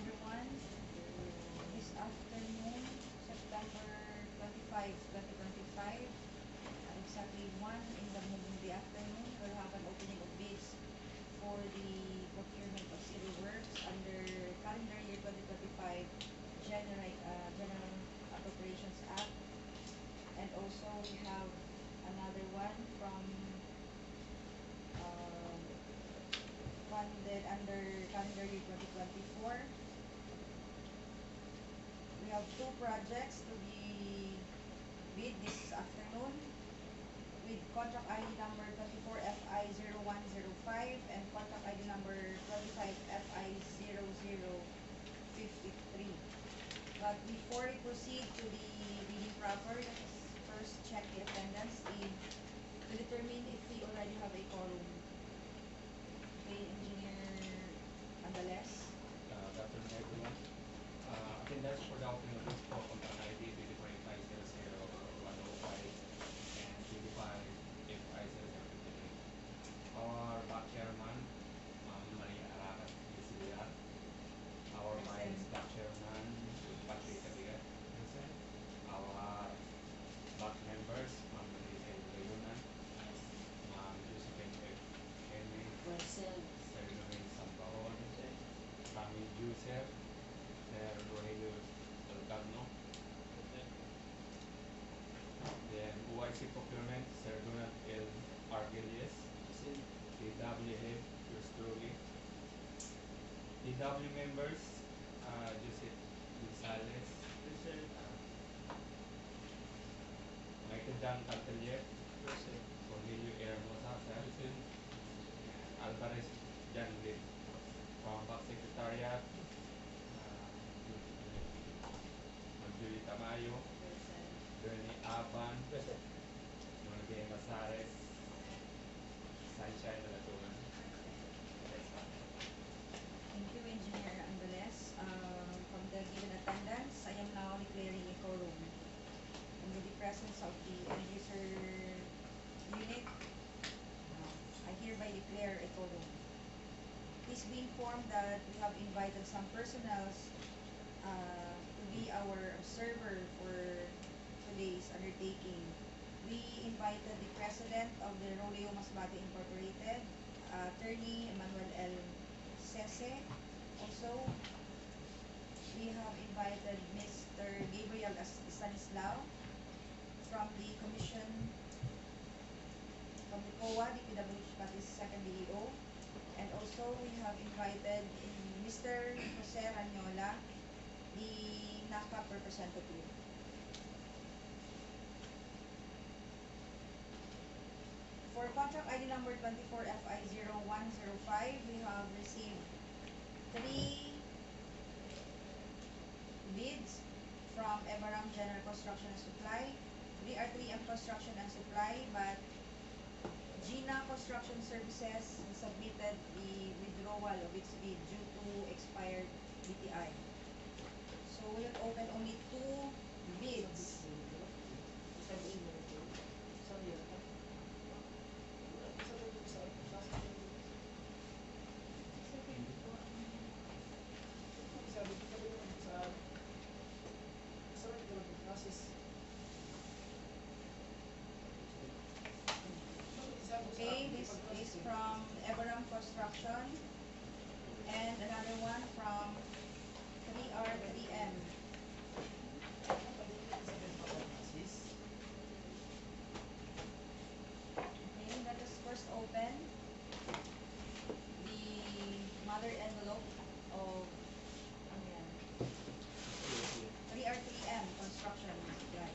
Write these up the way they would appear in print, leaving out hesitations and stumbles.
another one this afternoon, September 25, 2025. Exactly 1 in the afternoon, we'll have an opening of bids for the procurement of civil works under calendar year 2025 General Appropriations Act. And also we have another one from funded under calendar year 2024. We have 2 projects to be bid this afternoon with contract ID number 24FI0105 and contract ID number 25FI0053. But before we proceed to the bidding proper, let us first check the attendance to determine if we already have a quorum. Okay, Engineer Andales. Good afternoon, everyone. Attendance for the opening of this for contract ID 25000105 and 25FI0053. Our back chairman, Maria Arakat Yesilia. Our vice back chairman, Patrick Kabigat. Our back members, Ma'am Marisa Leonan, Ma'am Josephine Henry, Sergio Sambaon, Rami Joseph, Sir Rogelio Delgado, then OIC Procurement, Sir Donald L. Argelius, DWH Yostogi, DW members, Joseph Gonzalez, Michael John Cantelier, Cornelio Hermosa, Alvarez John Lee, from Back Secretariat, Julie Tamayo, Bernie Aban, Norge Masares, Sunshine Malatunan. Thank you, Engineer Andales. From the given attendance, I am now declaring a quorum. And with the presence of the end user unit, I hereby declare a quorum. Please be informed that we have invited some personnel to be our observer for today's undertaking. We invited the president of the DEO Masbate Incorporated, Attorney Emmanuel L. Sese. Also, we have invited Mr. Gabriel Stanislao from the Commission, from the COA, DPWH Masbate's second DEO. And also, we have invited Mr. Jose Ranyola, the NACAP representative. For contract ID number 24FI0105, we have received 3 bids from Everam General Construction and Supply, DENR-EMB Construction and Supply, but Gina Construction Services submitted the withdrawal of its bid due to expired BTI. So we'll open only 2 bids. Okay, this is from Everam Construction and another one from 3R3M. Okay, let us first open the mother envelope of 3R3M Construction Supply.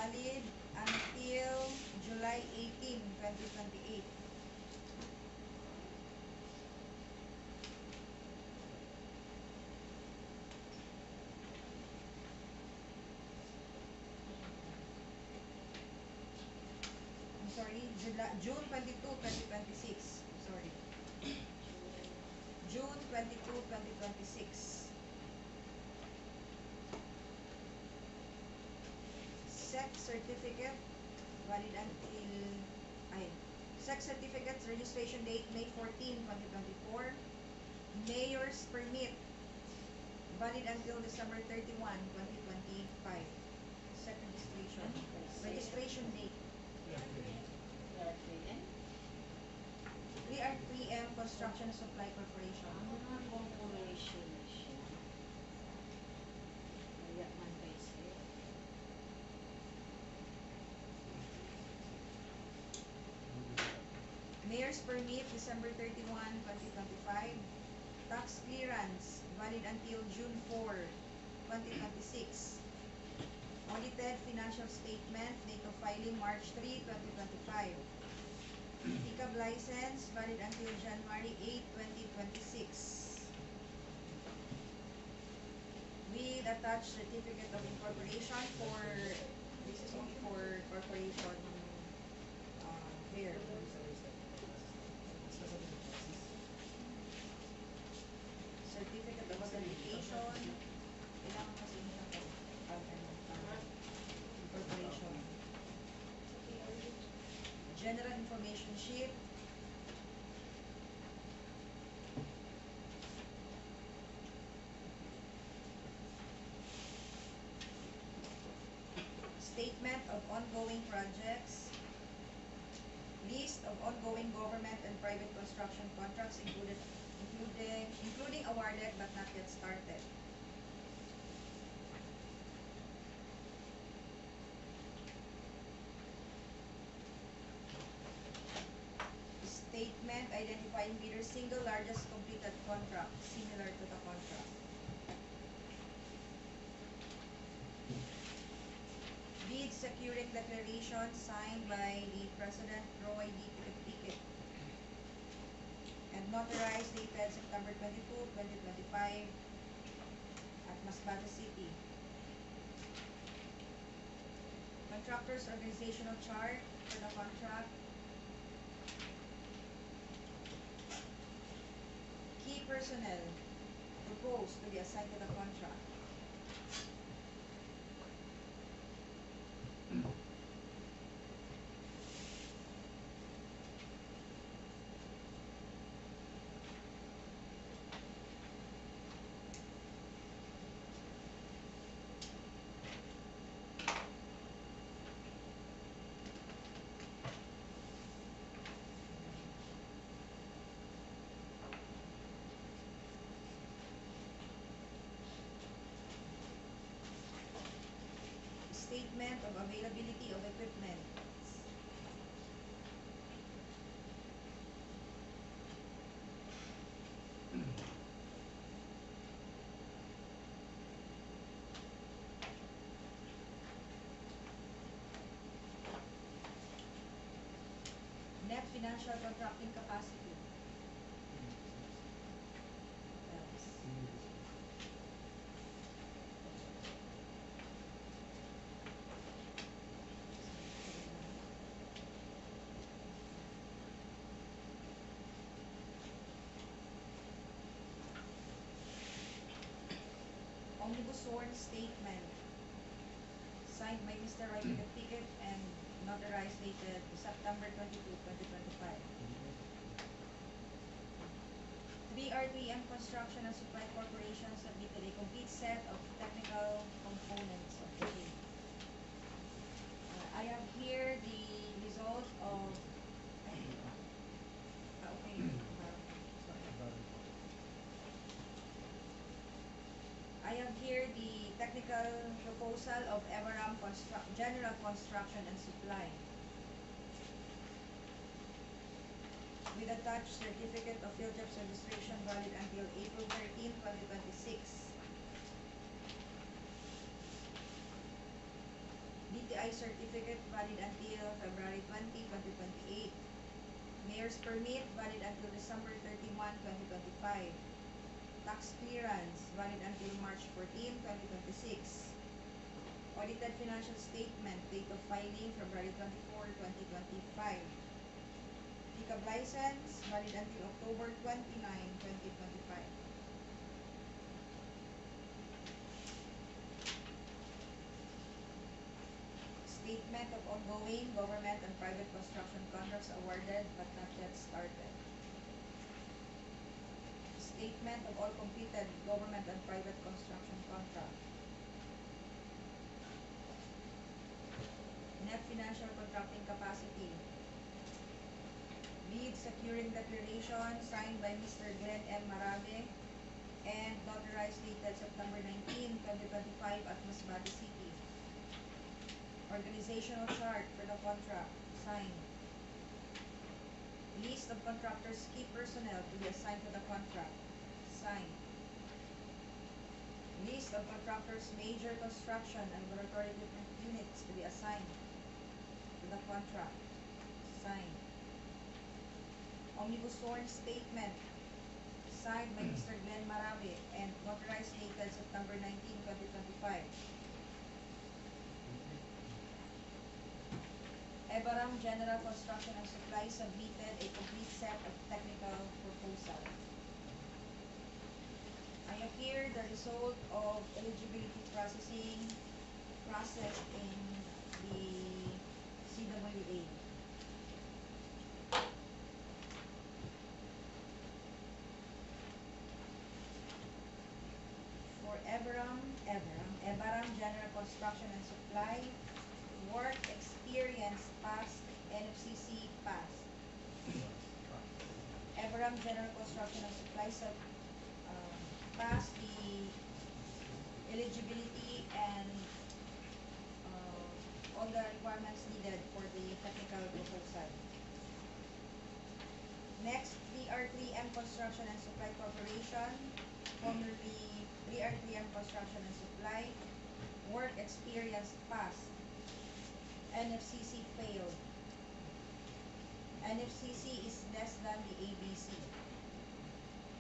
valid until July 18, 2028. I'm sorry, June 22, 2026. Sorry. June 22, 2026. SEC certificate valid until SEC certificates registration date May 14, 2024. Mayor's permit valid until December 31, 2025. SEC registration. Registration date. 3R3M Construction Supply Corporation. Corporation siya. Kaya man kayo siya. Mayor's permit December 31, 2025. Tax clearance valid until June 4, 2026. Audited financial statement date of filing March 3, 2025. PICAB license valid until January 8, 2026. With attached certificate of incorporation for, this is only for corporation here. Certificate of authentication. Kailangan kasi nila ito. Incorporation. General information sheet. Statement of ongoing projects. List of ongoing government and private construction contracts including awarded but not yet started. Statement identifying bidder's single largest completed contract similar to the contract. Bid securing declaration signed by the President Roy D. Pickett and notarized dated September 22, 2025 at Masbate City. Contractor's organizational chart for the contract. Key personnel proposed to be assigned to the contract. Statement of availability of equipment. Net financial contracting capacity. Omnibus sworn statement signed by Mr. Roy Pickett and notarized dated September 22, 2025. 3R3M Construction and Supply Corporation submitted a complete set of technical components of the bid. I have here the result of I have here the technical proposal of Everam General Construction and Supply with attached certificate of field jobs registration valid until April 13, 2026. STI certificate valid until February 20, 2028. Mayor's permit valid until December 31, 2025. Tax clearance valid until March 14, 2026. Audited financial statement, date of filing February 24, 2025. Pickup license valid until October 29, 2025. Statement of ongoing government and private construction contracts awarded but not yet started. Statement of all completed government and private construction contract. Net financial contracting capacity. Bid securing declaration signed by Mr. Glenn M. Marabe and notarized dated September 19, 2025 at Masbate City. Organizational chart for the contract signed. List of contractors' key personnel to be assigned to the contract signed. List of contractors' major construction and laboratory equipment units to be assigned to the contract signed. Omnibus sworn statement signed by Mr. Glenn Marabe and notarized dated September 19, 2025. Ebaram General Construction and Supply submitted a complete set of technical proposal. I have here the result of eligibility processing processed in the CWA. For Ebaram General Construction and Supply, work experience passed, NFCC passed. Ebaram General Construction and Supply passed the eligibility and all the requirements needed for the technical proposal. Next, DENR-EMB Construction and Supply Corporation, formerly DENR-EMB Construction and Supply, work experience passed. NFCC failed. NFCC is less than the ABC.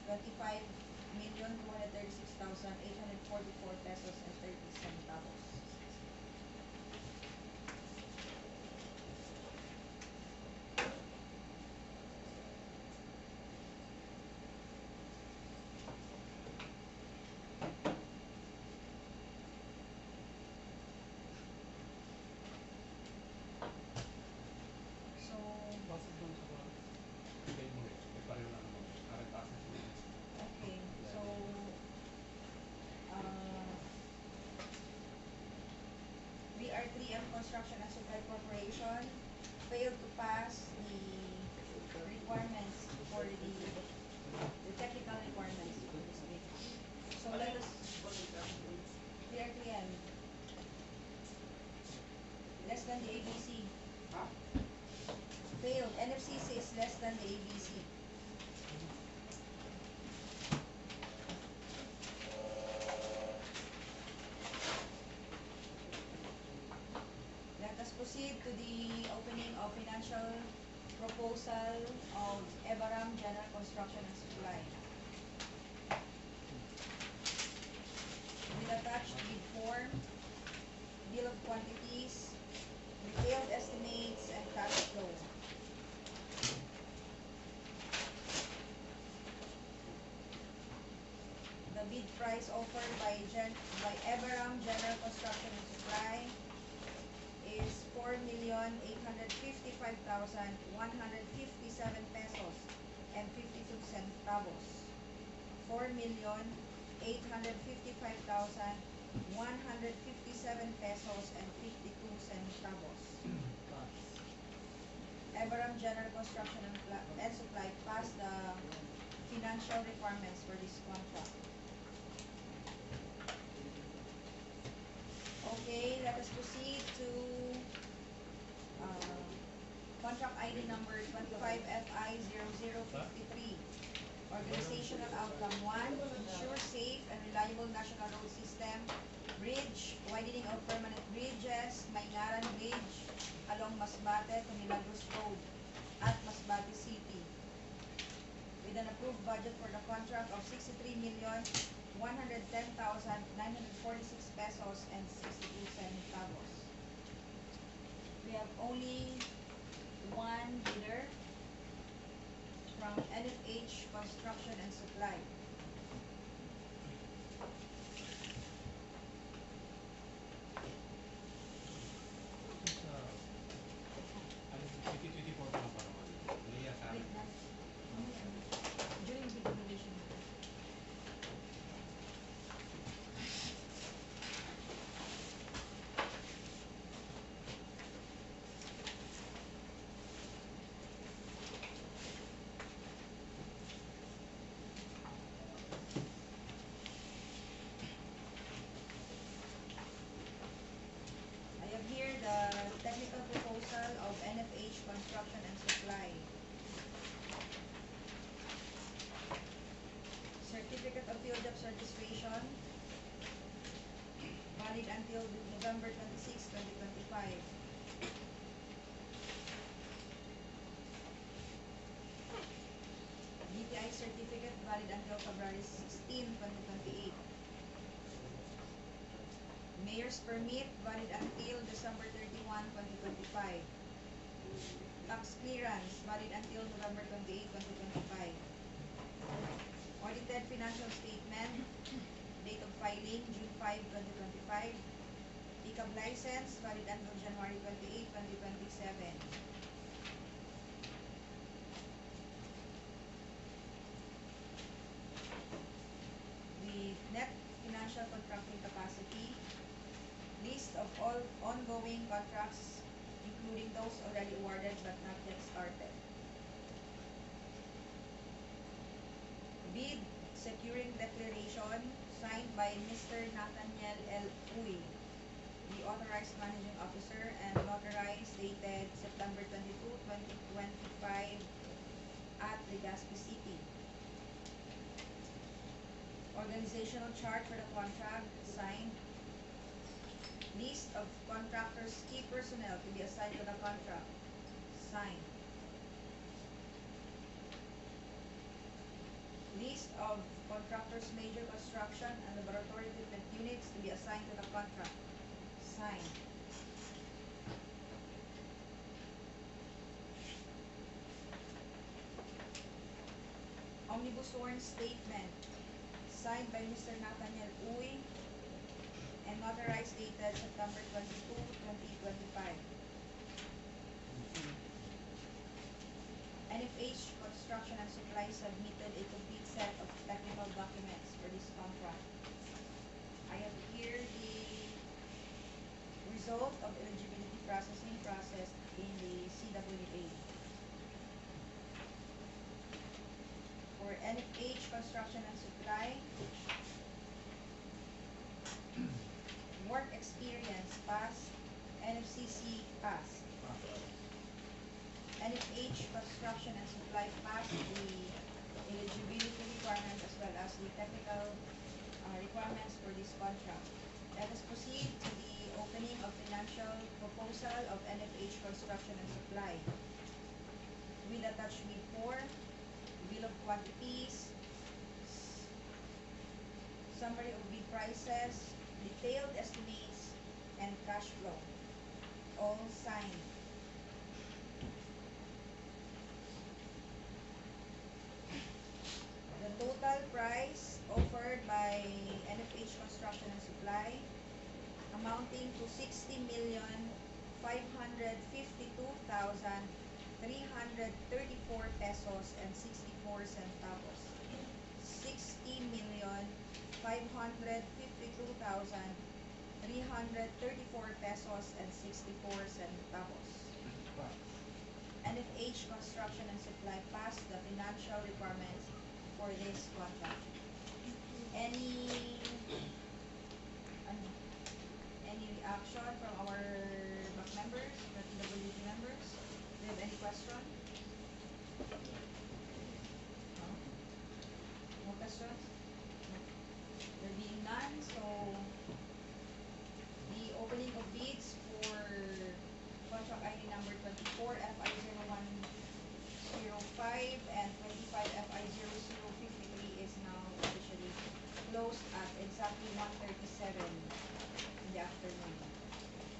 25,236,844 pesos and 30 centavos. DENR-EMB Construction and Supply Corporation failed to pass the requirements for the technical requirements for this bid. So let us DENR-EMB less than the ABC. Failed. NFCC is less than the ABC. Proceed to the opening of financial proposal of Ebaram General Construction and Supply. With attached bid form, bill of quantities, detailed estimates, and cash flow. The bid price offered by Ebaram General Construction and Supply is 4,855,157 pesos and 52 centavos. 4,855,157 pesos and 52 centavos. Ebaram General Construction and Supply passed the financial requirements for this contract. Okay, let us proceed to contract ID number 25FI0053. Organizational outcome 1, ensure safe and reliable national road system Bridge, widening of permanent bridges, Maingaran Bridge along Masbate-Milagros Road at Masbate City, with an approved budget for the contract of 63,110,946 pesos and 62 centavos. We have only one bidder from NFH Construction and Supply. Ano, 2024 pa lang pa naman. Naiya sa amin. During the evaluation. I have here the technical proposal of NFH Construction and Supply. Certificate of Field Job Certification, valid until November 26, 2025. DTI certificate, valid until February 16, 2028. Mayor's permit, valid until December 31, 2025. Tax clearance, valid until November 28, 2025. Audited financial statement, date of filing, June 5, 2025. Pickup license, valid until January 28, 2027. The net financial contracting capacity, list of all ongoing contracts, including those already awarded but not yet started. Bid securing declaration signed by Mr. Nathaniel L. Uy, the authorized managing officer, and notarized dated September 22, 2025 at Legazpi City. Organizational chart for the contract signed. List of contractors' key personnel to be assigned to the contract signed. List of contractors' major construction and laboratory equipment units to be assigned to the contract signed. Omnibus sworn statement signed by Mr. Nathaniel Uy and notarized dated September 22, 2025. NFH Construction and Supply submitted a complete set of technical documents for this contract. I have here the result of eligibility processing processed in the CWA. For NFH Construction and Supply, work experience pass, NFCC pass. NFH Construction and Supply pass the eligibility requirements as well as the technical requirements for this contract. Let us proceed to the opening of financial proposal of NFH Construction and Supply. With attached bid 4, bill of quantities, summary of bid prices, detailed estimates, and cash flow. All signed. The total price offered by NFH Construction and Supply amounting to 60,552,334 pesos and 64 centavos. 60,552,334 pesos and 64 centavos. NFH Construction and Supply passed the financial requirements for this contract. Any reaction from our back members, the TWG members? Do you have any question? No? No questions? No. There being none, so opening of